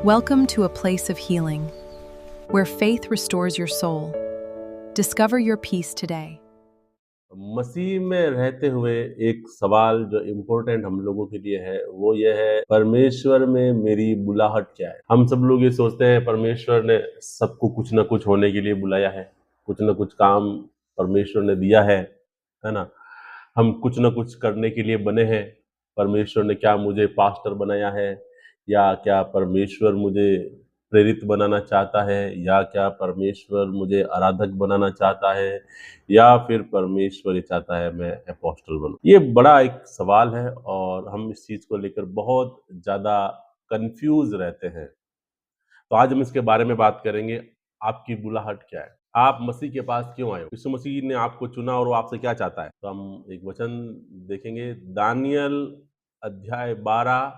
Welcome to a place of healing, where faith restores your soul. Discover your peace today. मसीह में रहते हुए एक सवाल जो इम्पोर्टेंट हम लोगों के लिए है वो ये है, परमेश्वर में मेरी बुलाहट क्या है। हम सब लोग ये सोचते हैं परमेश्वर ने सबको कुछ ना कुछ होने के लिए बुलाया है, कुछ ना कुछ काम परमेश्वर ने दिया है ना। हम कुछ ना कुछ करने के लिए बने हैं। परमेश्वर ने क्या मुझे पास्टर बनाया है, या क्या परमेश्वर मुझे प्रेरित बनाना चाहता है, या क्या परमेश्वर मुझे आराधक बनाना चाहता है, या फिर परमेश्वर ये चाहता है मैं अपोस्टल बनूं। ये बड़ा एक सवाल है और हम इस चीज को लेकर बहुत ज्यादा कंफ्यूज रहते हैं। तो आज हम इसके बारे में बात करेंगे, आपकी बुलाहट क्या है, आप मसीह के पास क्यों आए हो, यीशु मसीह ने आपको चुना और वो आपसे क्या चाहता है। तो हम एक वचन देखेंगे, दानियल अध्याय 12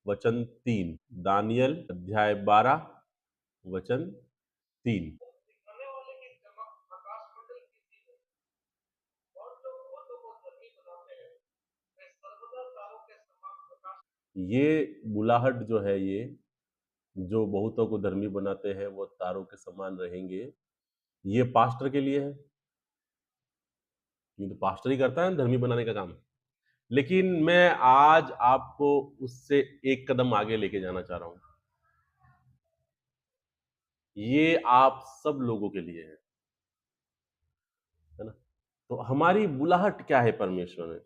वचन 3। दानियल अध्याय 12 वचन 3। ये बुलाहट जो है, ये जो बहुतों को धर्मी बनाते हैं वो तारों के समान रहेंगे, ये पास्टर के लिए है। ये तो पास्टर ही करता है धर्मी बनाने का काम। लेकिन मैं आज आपको उससे एक कदम आगे लेके जाना चाह रहा हूं। ये आप सब लोगों के लिए है ना। तो हमारी बुलाहट क्या है परमेश्वर में।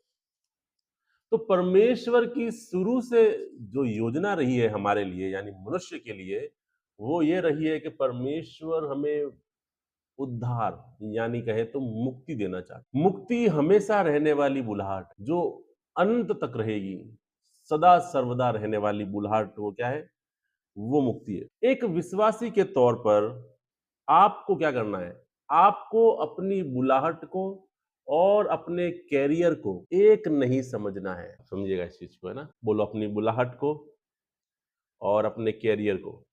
तो परमेश्वर की शुरू से जो योजना रही है हमारे लिए, यानी मनुष्य के लिए, वो ये रही है कि परमेश्वर हमें उद्धार, यानी कहे तो मुक्ति देना चाहते। मुक्ति हमेशा रहने वाली बुलाहट जो अनंत तक रहेगी, सदा सर्वदा रहने वाली बुलाहट, वो क्या है, वो मुक्ति है। एक विश्वासी के तौर पर आपको क्या करना है, आपको अपनी बुलाहट को और अपने कैरियर को एक नहीं समझना है। समझिएगा इस चीज को, है ना। बोलो, अपनी बुलाहट को और अपने कैरियर को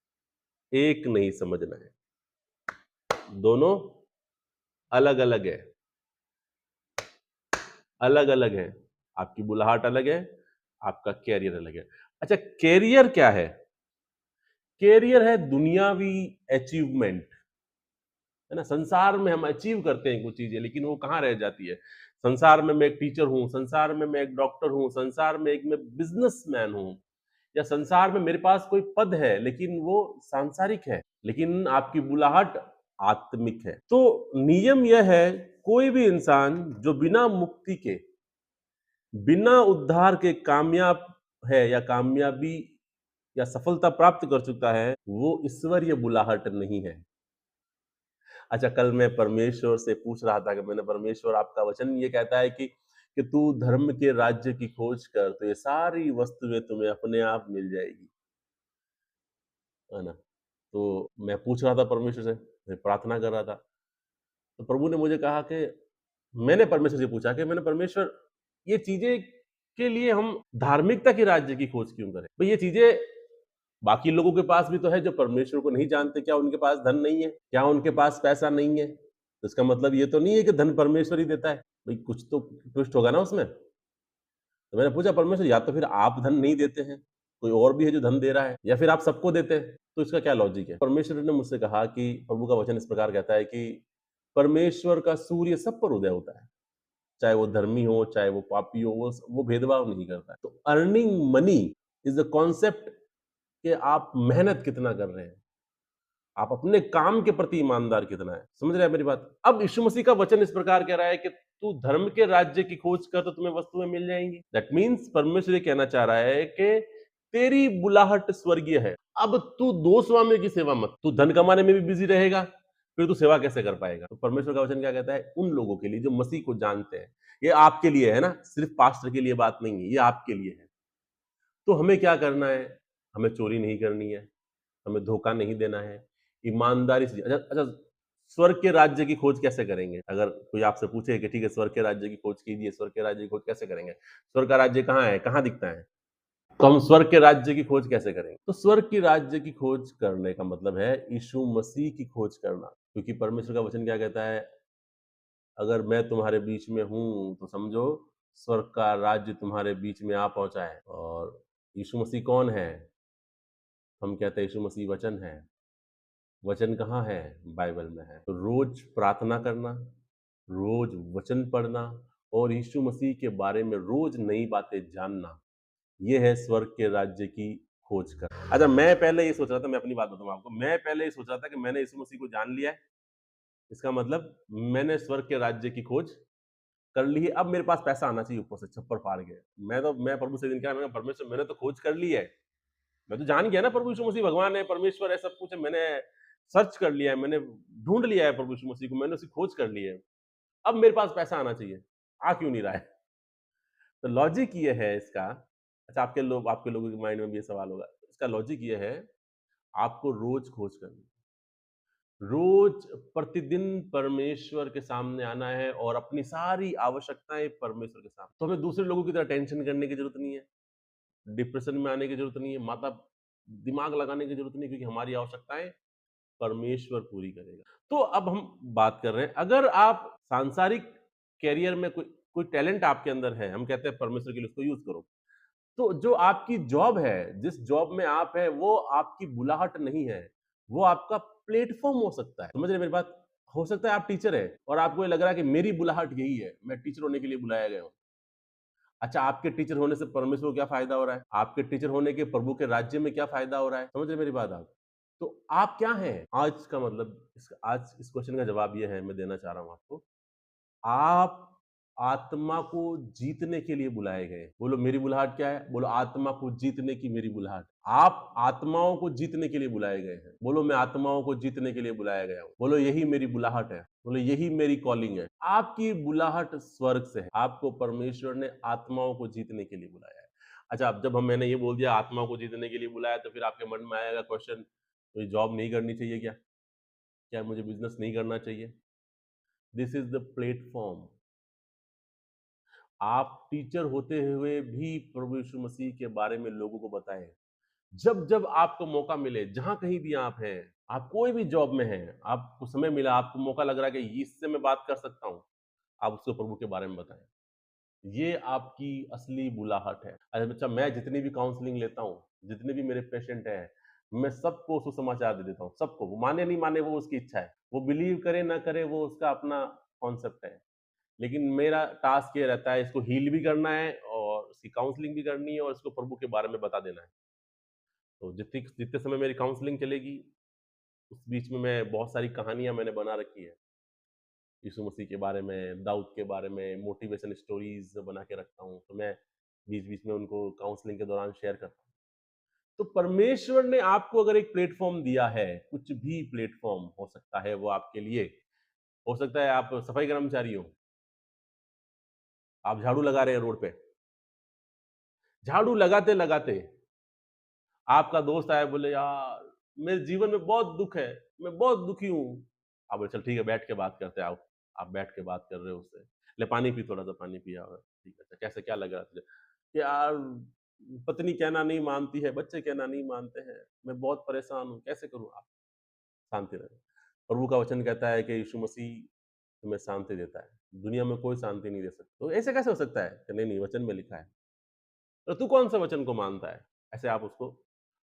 एक नहीं समझना है। दोनों अलग अलग है, अलग अलग है। आपकी बुलाहट अलग है, आपका कैरियर अलग है। अच्छा, कैरियर क्या है। कैरियर है दुनियावी अचीवमेंट, है ना। संसार में हम अचीव करते हैं कुछ चीजें, लेकिन वो कहाँ रह जाती है। संसार में मैं एक टीचर हूँ, संसार में मैं एक डॉक्टर हूँ, संसार में एक मैं बिजनेसमैन हूँ, या संसार में मेरे पास कोई पद है, लेकिन वो सांसारिक है। लेकिन आपकी बुलाहट आत्मिक है। तो नियम यह है, कोई भी इंसान जो बिना मुक्ति के, बिना उद्धार के कामयाब है, या कामयाबी या सफलता प्राप्त कर चुका है, वो ईश्वरीय बुलाहट नहीं है। अच्छा, कल मैं परमेश्वर से पूछ रहा था कि मैंने, परमेश्वर आपका वचन ये कहता है कि तू धर्म के राज्य की खोज कर, तो ये सारी वस्तुएं तुम्हें अपने आप मिल जाएगी, है ना। तो मैं पूछ रहा था परमेश्वर से, मैं प्रार्थना कर रहा था, तो प्रभु ने मुझे कहा कि, मैंने परमेश्वर से पूछा कि मैंने, परमेश्वर ये चीजें के लिए हम धार्मिकता के राज्य की खोज क्यों करें। भाई, ये चीजें बाकी लोगों के पास भी तो है जो परमेश्वर को नहीं जानते। क्या उनके पास धन नहीं है, क्या उनके पास पैसा नहीं है। तो इसका मतलब ये तो नहीं है कि धन परमेश्वर ही देता है। भाई, कुछ तो ट्विस्ट होगा ना उसमें। तो मैंने पूछा, परमेश्वर या तो फिर आप धन नहीं देते हैं, कोई और भी है जो धन दे रहा है, या फिर आप सबको देते हैं, तो इसका क्या लॉजिक है। परमेश्वर ने मुझसे कहा कि प्रभु का वचन इस प्रकार कहता है कि परमेश्वर का सूर्य सब पर उदय होता है, चाहे वो धर्मी हो चाहे वो पापी हो, वो भेदभाव नहीं करता है। तो earning money is the concept कि आप मेहनत कितना कर रहे हैं, आप अपने काम के प्रति ईमानदार कितना है। समझ रहे हैं मेरी बात। अब यीशु मसीह का वचन इस प्रकार कह रहा है कि तू धर्म के राज्य की खोज कर, तो तुम्हें वस्तुएं मिल जाएंगी। दैट मीन्स परमेश्वर ये कहना चाह रहा है कि तेरी बुलाहट स्वर्गीय है। अब तू दो स्वामियों की सेवा मत, तू धन कमाने में भी बिजी रहेगा, फिर तू सेवा कैसे कर पाएगा। तो परमेश्वर का वचन क्या कहता है, उन लोगों के लिए जो मसीह को जानते हैं। ये आपके लिए है ना, सिर्फ पास्टर के लिए बात नहीं है, ये आपके लिए है। तो हमें क्या करना है, हमें चोरी नहीं करनी है, हमें धोखा नहीं देना है, ईमानदारी से। अच्छा अच्छा, स्वर्ग के राज्य की खोज कैसे करेंगे। अगर कोई आपसे पूछे कि ठीक है स्वर्ग के राज्य की खोज कीजिए, स्वर्ग के राज्य की खोज कैसे करेंगे, स्वर्ग का राज्य कहाँ है, कहाँ दिखता है, तो हम स्वर्ग के राज्य की खोज कैसे करेंगे। तो स्वर्ग की राज्य की खोज करने का मतलब है यीशु मसीह की खोज करना। क्योंकि परमेश्वर का वचन क्या कहता है, अगर मैं तुम्हारे बीच में हूं तो समझो स्वर्ग का राज्य तुम्हारे बीच में आ पहुंचा है। और यीशु मसीह कौन है, हम कहते हैं यीशु मसीह वचन है। वचन कहाँ है? बाइबल में है। तो रोज प्रार्थना करना, रोज वचन पढ़ना और यीशु मसीह के बारे में रोज नई बातें जानना, ये है स्वर्ग के राज्य की खोज करना। अच्छा, मैं पहले ये सोच रहा था, मैं अपनी बात बताऊँ आपको, मैं पहले ये सोच रहा था कि मैंने यीशु मसीह को जान लिया है, इसका मतलब मैंने स्वर्ग के राज्य की खोज कर ली है, अब मेरे पास पैसा आना चाहिए ऊपर से छप्पर फाड़ के। मैं प्रभु से दिन कहा, मैंने कहा, परमेश्वर मैंने तो खोज कर ली है, मैं तो जान गया ना प्रभु यीशु मसीह भगवान है, परमेश्वर है, सब कुछ है, मैंने सर्च कर लिया है, मैंने ढूंढ लिया है प्रभु यीशु मसीह को, मैंने उसकी खोज कर ली है, अब मेरे पास पैसा आना चाहिए, आ क्यों नहीं रहा है? तो लॉजिक ये है इसका। अच्छा, आपके लोगों के माइंड में भी ये सवाल होगा, इसका लॉजिक ये है, आपको रोज खोज करनी, रोज प्रतिदिन परमेश्वर के सामने आना है और अपनी सारी आवश्यकताएं परमेश्वर के सामने। तो हमें दूसरे लोगों की तरह टेंशन करने की जरूरत नहीं है, डिप्रेशन में आने की जरूरत नहीं है, माता दिमाग लगाने की जरूरत नहीं, क्योंकि हमारी आवश्यकताएं परमेश्वर पूरी करेगा। तो अब हम बात कर रहे हैं, अगर आप सांसारिक कैरियर में कोई कोई टैलेंट आपके अंदर है, हम कहते हैं परमेश्वर के लिए उसको यूज करो। तो जो आपकी जॉब है, जिस जॉब में आप है, वो आपकी बुलाहट नहीं है, वो आपका प्लेटफॉर्म हो सकता है। समझ रहे हैं मेरी बात? हो सकता है आप टीचर है और आपको ये लग रहा है कि मेरी बुलाहट यही है, मैं टीचर होने के लिए बुलाया गया हूँ। अच्छा, आपके टीचर होने से परमेश्वर को क्या फ़ायदा हो रहा है? आपके टीचर होने के प्रभु के राज्य में क्या फ़ायदा हो रहा है? समझ रहे हैं मेरी बात आप? तो आप क्या हैं? आज का मतलब आज इस क्वेश्चन का जवाब ये है, मैं देना चाह रहा हूँ आपको। आप आत्मा को जीतने के लिए बुलाए गए। बोलो मेरी बुलाहट क्या है? बोलो आत्मा को जीतने की मेरी बुलाहट। आप आत्माओं को जीतने के लिए बुलाए गए हैं। बोलो मैं आत्माओं को जीतने के लिए बुलाया गया हूँ। बोलो यही मेरी बुलाहट है। बोलो यही मेरी कॉलिंग है। आपकी बुलाहट स्वर्ग से है। आपको परमेश्वर ने आत्माओं को जीतने के लिए बुलाया है। अच्छा, अब जब मैंने ये बोल दिया आत्माओं को जीतने के लिए बुलाया, तो फिर आपके मन में आएगा क्वेश्चन, कोई जॉब नहीं करनी चाहिए क्या? क्या मुझे बिजनेस नहीं करना चाहिए? This is the platform. आप टीचर होते हुए भी प्रभु यीशु मसीह के बारे में लोगों को बताएं। जब जब आपको मौका मिले, जहां कहीं भी आप हैं, आप कोई भी जॉब में हैं, आपको समय मिला, आपको मौका लग रहा है कि इससे मैं बात कर सकता हूं, आप उसको प्रभु के बारे में बताएं। ये आपकी असली बुलाहट है। अरे बच्चा, मैं जितनी भी काउंसलिंग लेता हूँ, जितने भी मेरे पेशेंट हैं, मैं सबको सुसमाचार दे देता हूँ, सबको। वो माने नहीं माने वो उसकी इच्छा है, वो बिलीव करे ना करे वो उसका अपना कॉन्सेप्ट है। लेकिन मेरा टास्क ये रहता है, इसको हील भी करना है और उसकी काउंसलिंग भी करनी है और इसको प्रभु के बारे में बता देना है। तो जितनी जितने समय मेरी काउंसलिंग चलेगी, उस बीच में मैं बहुत सारी कहानियां मैंने बना रखी है, यीशु मसीह के बारे में, दाऊद के बारे में, मोटिवेशन स्टोरीज बना के रखता हूँ, तो मैं बीच बीच में उनको काउंसलिंग के दौरान शेयर करता हूँ। तो परमेश्वर ने आपको अगर एक प्लेटफॉर्म दिया है, कुछ भी प्लेटफॉर्म हो सकता है वो आपके लिए, हो सकता है आप सफाई कर्मचारी हो, आप झाड़ू लगा रहे हैं रोड पे, झाड़ू लगाते लगाते आपका दोस्त आया, बोले यार मेरे जीवन में बहुत दुख है, मैं बहुत दुखी हूँ। आप बोले चल ठीक है, बैठ के बात करते हैं, आओ। आप बैठ के बात कर रहे हो उससे, ले पानी पी, थोड़ा सा पानी पिया हो, ठीक है, अच्छा कैसे, क्या लग रहा है तुझे? यार पत्नी कहना नहीं मानती है, बच्चे कहना नहीं मानते हैं, मैं बहुत परेशान हूँ, कैसे करूँ? आप शांति रहे। प्रभु का वचन कहता है कि यीशु मसीह तुम्हें शांति देता है, दुनिया में कोई शांति नहीं दे सकता। तो ऐसे कैसे हो सकता है कि नहीं नहीं, वचन में लिखा है। तो तू कौन सा वचन को मानता है? ऐसे आप उसको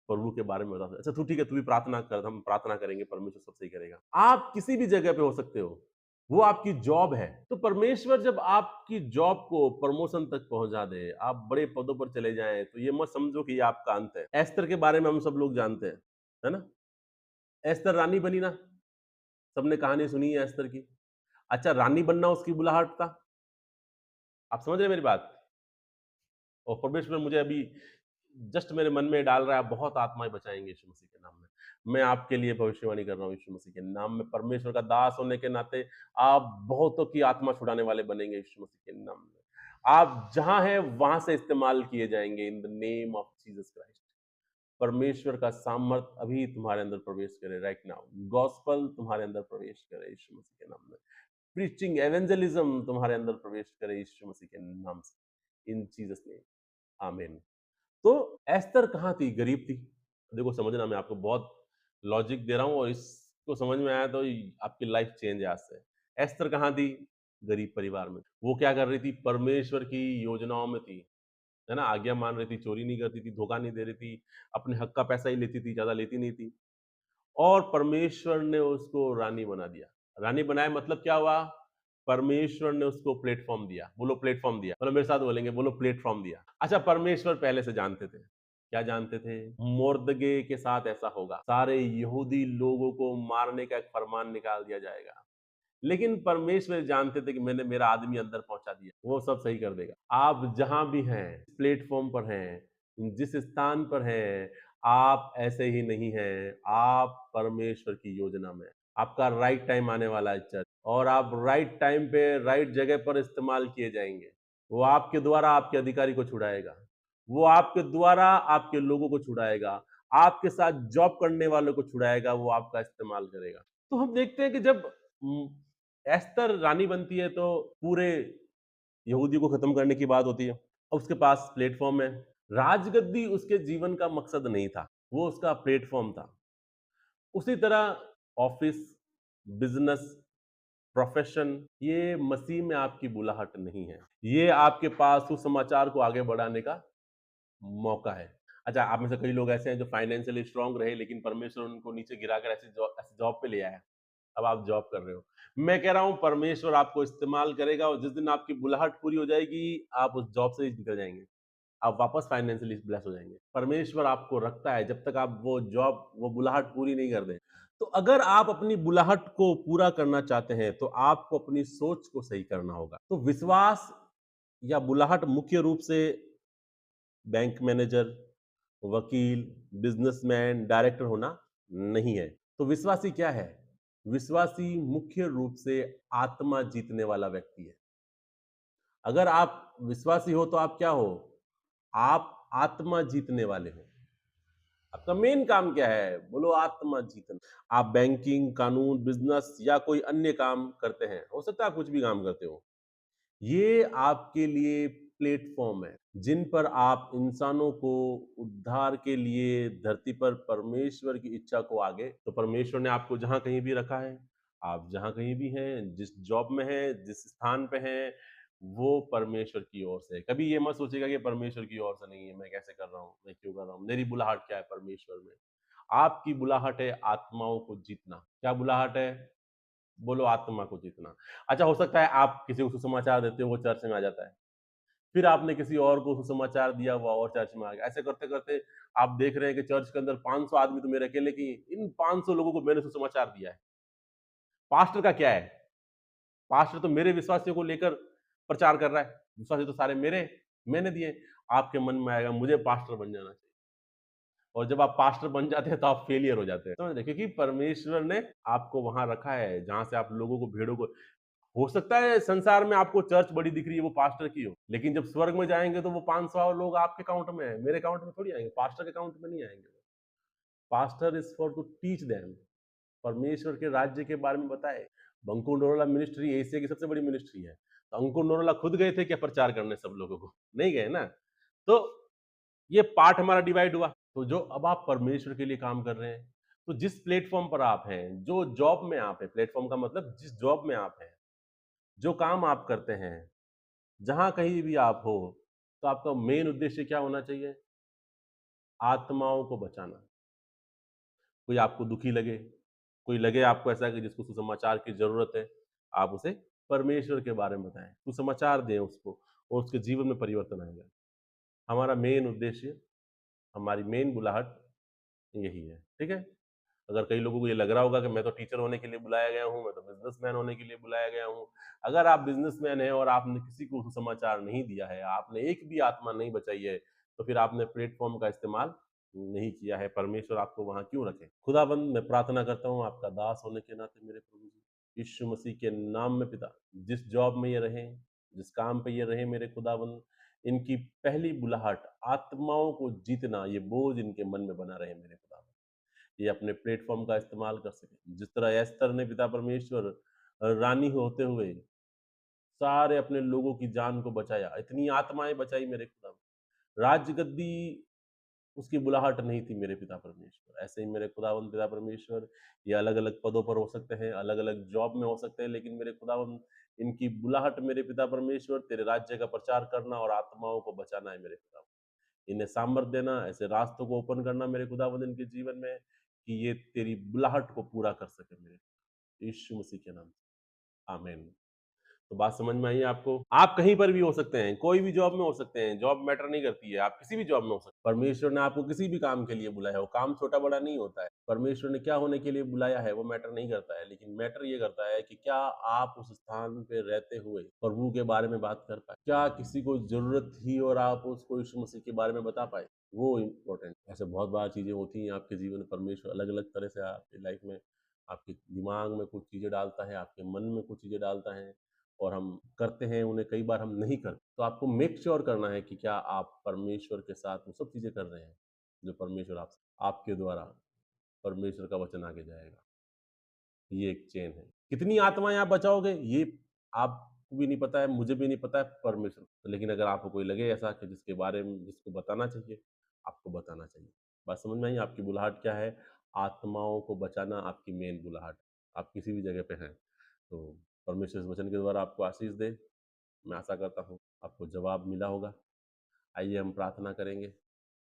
प्रभु के बारे में बता सकते। अच्छा तू ठीक है, तू भी प्रार्थना कर, हम प्रार्थना करेंगे, परमेश्वर सब सही करेगा। आप किसी भी जगह पे हो सकते हो, वो आपकी जॉब है। तो परमेश्वर जब आपकी जॉब को प्रमोशन तक पहुंचा दे, आप बड़े पदों पर चले जाएं, तो ये मत समझो कि ये आपका अंत है। एस्तर के बारे में हम सब लोग जानते हैं, है ना? एस्तर रानी बनी ना, सबने कहानी सुनी है एस्तर की। अच्छा, रानी बनना उसकी बुलाहट था। आप समझ रहे हैं मेरी बात? और परमेश्वर मुझे अभी जस्ट मेरे मन में डाल रहा है, बहुत आत्माएं बचाएंगे यीशु मसीह के नाम में। मैं आपके लिए भविष्यवाणी कर रहा हूँ यीशु मसीह के नाम में, परमेश्वर का दास होने के नाते आप बहुतों की आत्मा छुड़ाने वाले बनेंगे यीशु मसीह के नाम में। आप जहां हैं वहां से इस्तेमाल किए जाएंगे in the name of Jesus Christ. परमेश्वर का सामर्थ अभी तुम्हारे अंदर प्रवेश करे राइट नाउ। गॉस्पल तुम्हारे अंदर प्रवेश करे यीशु मसीह के नाम में। प्रीचिंग एवेंजलिज्म तुम्हारे अंदर प्रवेश करे यीशु मसीह के नाम से, इन जीसस नेम, आमीन। तो एस्तर कहाँ थी? गरीब थी। देखो समझना, मैं आपको बहुत लॉजिक दे रहा हूँ और इसको समझ में आया तो आपकी लाइफ चेंज है आज से। एस्तर कहाँ थी? गरीब परिवार में। वो क्या कर रही थी? परमेश्वर की योजनाओं में थी। है ना? आज्ञा मान रही थी, चोरी नहीं करती थी, धोखा नहीं दे रही थी, अपने हक का पैसा ही लेती थी, ज़्यादा लेती नहीं थी। और परमेश्वर ने उसको रानी बना दिया। रानी बनाया मतलब क्या हुआ? परमेश्वर ने उसको प्लेटफ़ॉर्म दिया। बोलो प्लेटफ़ॉर्म दिया। मतलब मेरे साथ बोलेंगे, बोलो प्लेटफ़ॉर्म दिया। अच्छा, परमेश्वर पहले से जानते थे। क्या जानते थे? मुर्दगे के साथ ऐसा होगा। सारे यहूदी लोगों को मारने का एक फरमान निकाल दिया जाएगा। लेकिन परमेश्वर जानते थे कि मैंने मेरा आदमी अंदर पहुंचा दिया, वो सब सही कर देगा। आप जहां भी हैं, प्लेटफॉर्म पर हैं, जिस स्थान पर हैं, आप ऐसे ही नहीं हैं, आप परमेश्वर की योजना में हैं। आपका राइट टाइम आने वाला है चर्च, और आप राइट टाइम पे राइट जगह पर इस्तेमाल किए जाएंगे। वो आपके द्वारा आपके अधिकारी को छुड़ाएगा, वो आपके द्वारा आपके लोगों को छुड़ाएगा, आपके साथ जॉब करने वालों को छुड़ाएगा, वो आपका इस्तेमाल करेगा। तो हम देखते हैं कि जब एस्तर रानी बनती है तो पूरे यहूदी को खत्म करने की बात होती है। अब उसके पास प्लेटफॉर्म है। राजगद्दी उसके जीवन का मकसद नहीं था, वो उसका प्लेटफॉर्म था। उसी तरह ऑफिस, बिजनेस, प्रोफेशन, ये मसीह में आपकी बुलाहट नहीं है। ये आपके पास सुसमाचार को आगे बढ़ाने का मौका है। अच्छा, आप में से कई लोग ऐसे हैं जो फाइनेंशियली स्ट्रांग रहे, लेकिन परमेश्वर उनको नीचे गिराकर ऐसी जॉब पे ले आया। अब आप जॉब कर रहे हो। मैं कह रहा हूँ परमेश्वर आपको इस्तेमाल करेगा, और जिस दिन आपकी बुलाहट पूरी हो जाएगी, आप उस जॉब से ही निकल जाएँगे। आप वापस फाइनेंशियली ब्लेस हो जाएँगे। परमेश्वर आपको रखता है जब तक आप वो जॉब, वो बुलाहट पूरी नहीं कर दें। तो अगर आप अपनी बुलाहट को पूरा करना चाहते हैं, तो आपको अपनी सोच को सही करना होगा। तो विश्वास या बुलाहट मुख्य रूप से बैंक मैनेजर, वकील, बिजनेसमैन, डायरेक्टर होना नहीं है। तो विश्वासी क्या है? विश्वासी मुख्य रूप से आत्मा जीतने वाला व्यक्ति है। अगर आप विश्वासी हो तो आप क्या हो? आप आत्मा जीतने वाले हो। आपका मेन काम क्या है? बोलो आत्मा जीतना। आप बैंकिंग, कानून, बिजनेस या कोई अन्य काम करते हैं। हो सकता है आप कुछ भी काम करते हो। ये आपके लिए प्लेटफॉर्म है, जिन पर आप इंसानों को उद्धार के लिए धरती पर परमेश्वर की इच्छा को आगे, तो परमेश्वर ने आपको जहां कहीं भी रखा है, आप जहां कहीं भी हैं, जिस जॉब में हैं, जिस स्थान पे हैं, वो परमेश्वर की ओर से है। कभी ये मत सोचिएगा कि परमेश्वर की ओर से नहीं है, मैं कैसे कर रहा हूँ, मैं क्यों कर रहा हूँ, मेरी बुलाहट क्या है परमेश्वर में। आपकी बुलाहट है आत्माओं को जीतना। क्या बुलाहट है? बोलो आत्मा को जीतना। अच्छा, हो सकता है आप किसी को सुसमाचार देते हो, वो चर्च में आ जाता है। फिर आपने किसी और को सुसमाचार दिया, वो और चर्च में आ गया। ऐसे करते-करते आप देख रहे हैं कि चर्च के अंदर 500 आदमी तो मेरे अकेले की, इन 500 लोगों को मैंने सुसमाचार दिया है। पास्टर का क्या है? पास्टर तो मेरे विश्वासियों को लेकर प्रचार कर रहा है। विश्वासी तो सारे मेरे, मैंने दिए। आपके मन में आएगा मुझे पास्टर बन जाना चाहिए। और जब आप पास्टर बन जाते हैं तो आप फेलियर हो जाते हैं। समझ रहे? क्योंकि परमेश्वर ने आपको वहाँ रखा है जहाँ से आप लोगों को, भीड़ों को, हो सकता है संसार में आपको चर्च बड़ी दिख रही है, वो पास्टर की हो, लेकिन जब स्वर्ग में जाएंगे तो वो 500 लोग आपके अकाउंट में है, मेरे अकाउंट में थोड़ी आएंगे, पास्टर के अकाउंट में नहीं आएंगे। Pastor is for to teach them, परमेश्वर के राज्य के बारे में बताए। अंकुर नरोला मिनिस्ट्री एशिया की सबसे बड़ी मिनिस्ट्री है, तो अंकुर नरोला खुद गए थे क्या प्रचार करने सब लोगों को? नहीं गए ना। तो ये पार्ट हमारा डिवाइड हुआ। तो जो अब आप परमेश्वर के लिए काम कर रहे हैं, तो जिस प्लेटफॉर्म पर आप हैं, जो जॉब में आप हैं, प्लेटफॉर्म का मतलब जिस जॉब में आप हैं, जो काम आप करते हैं, जहाँ कहीं भी आप हो, तो आपका मेन उद्देश्य क्या होना चाहिए? आत्माओं को बचाना। कोई आपको दुखी लगे, कोई लगे आपको ऐसा कि जिसको सुसमाचार की ज़रूरत है, आप उसे परमेश्वर के बारे में बताएँ, सुसमाचार दें उसको, और उसके जीवन में परिवर्तन आएगा। हमारा मेन उद्देश्य, हमारी मेन बुलाहट यही है, ठीक है? अगर कई लोगों को ये लग रहा होगा कि मैं तो टीचर होने के लिए बुलाया गया हूँ, मैं तो बिज़नेसमैन होने के लिए बुलाया गया हूँ। अगर आप बिज़नेसमैन हैं और आपने किसी को सुसमाचार नहीं दिया है, आपने एक भी आत्मा नहीं बचाई है, तो फिर आपने प्लेटफ़ॉर्म का इस्तेमाल नहीं किया है। परमेश्वर आपको वहाँ क्यों रखे? खुदाबंद, मैं प्रार्थना करता हूँ आपका दास होने के नाते मेरे प्रभु जी, यीशु मसीह के नाम में पिता, जिस जॉब में ये रहें, जिस काम पे ये रहें मेरे खुदाबंद, इनकी पहली बुलाहट आत्माओं को जीतना, ये बोझ इनके मन में बना रहे मेरे खुदाबंद। ये अपने प्लेटफ़ॉर्म का इस्तेमाल कर सकें। जिस तरह एस्तर ने पिता परमेश्वर रानी होते हुए सारे अपने लोगों की जान को बचाया, इतनी आत्माएँ बचाई मेरे खुदा। राजगद्दी उसकी बुलाहट नहीं थी मेरे पिता परमेश्वर। ऐसे ही मेरे खुदावंद पिता परमेश्वर, ये अलग-अलग पदों पर हो सकते हैं, अलग-अलग जॉब में हो सकते हैं, लेकिन मेरे खुदावंद इनकी बुलाहट मेरे पिता परमेश्वर तेरे राज्य का प्रचार करना और आत्माओं को बचाना है मेरे पिता। इन्हें सामर्थ देना, ऐसे रास्तों को ओपन करना मेरे खुदावंद इनके जीवन में कि ये तेरी बुलाहट को पूरा कर सके मेरे यीशु मसीह के नाम से। आमीन। तो बात समझ में आई आपको? आप कहीं पर भी हो सकते हैं, कोई भी जॉब में हो सकते हैं, जॉब मैटर नहीं करती है, आप किसी भी जॉब में हो सकते हैं। परमेश्वर ने आपको किसी भी काम के लिए बुलाया हो, काम छोटा-बड़ा नहीं होता है। परमेश्वर ने क्या होने के लिए बुलाया है, वो मैटर नहीं करता है, लेकिन मैटर ये करता है कि क्या आप उस स्थान पे रहते हुए प्रभु के बारे में बात कर पाए? क्या किसी को ज़रूरत थी और आप उसको यीशु मसीह के बारे में बता पाए? वो इम्पोर्टेंट ऐसे बहुत बार चीज़ें होती हैं आपके जीवन में, परमेश्वर अलग-अलग तरह से आपकी लाइफ में, आपके दिमाग में कुछ चीज़ें डालता है, आपके मन में कुछ चीज़ें डालता है और हम करते हैं उन्हें, कई बार हम नहीं करते। तो आपको मेक श्योर करना है कि क्या आप परमेश्वर के साथ वो सब चीज़ें कर रहे हैं, जो परमेश्वर आपसे आपके द्वारा परमेश्वर का वचन आगे जाएगा। ये एक चेन है। कितनी आत्माएँ आप बचाओगे ये आपको भी नहीं पता है, मुझे भी नहीं पता है, परमेश्वर को। लेकिन अगर आपको कोई लगे ऐसा कि जिसके बारे में जिसको बताना चाहिए, आपको बताना चाहिए। बात समझ में आई? आपकी बुलाहट क्या है? आत्माओं को बचाना आपकी मेन बुलाहट है। आप किसी भी जगह पे हैं, तो परमेश्वर इस वचन के द्वारा आपको आशीष दे। मैं आशा करता हूँ आपको जवाब मिला होगा। आइए हम प्रार्थना करेंगे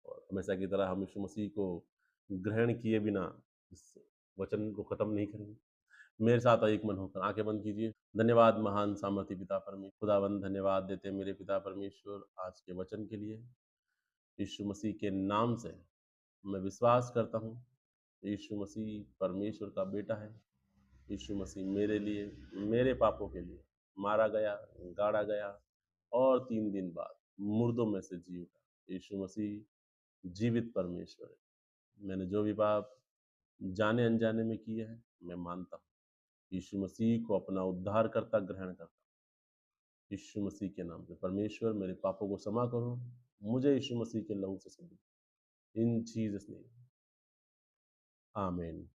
और हमेशा की तरह हम यीशु मसीह को ग्रहण किए बिना इस वचन को खत्म नहीं करेंगे। मेरे साथ एक मन होकर आंखें बंद कीजिए। धन्यवाद महान सामर्थी पिता परमेश्वर, खुदावंद धन्यवाद देते हैं मेरे पिता परमेश्वर आज के वचन के लिए। यीशु मसीह के नाम से मैं विश्वास करता हूँ यीशु मसीह परमेश्वर का बेटा है। यीशु मसीह मेरे लिए, मेरे पापों के लिए मारा गया, गाड़ा गया और 3 दिन बाद मुर्दों में से जी उठा। यीशु मसीह जीवित परमेश्वर है। मैंने जो भी पाप जाने अनजाने में किए हैं, मैं मानता हूँ। यीशु मसीह को अपना उद्धारकर्ता ग्रहण करता हूँ। यीशु मसीह के नाम से परमेश्वर मेरे पापों को क्षमा करो। मुझे यीशु मसीह के लहू से शुद्ध इन जीसस नेम। आमीन।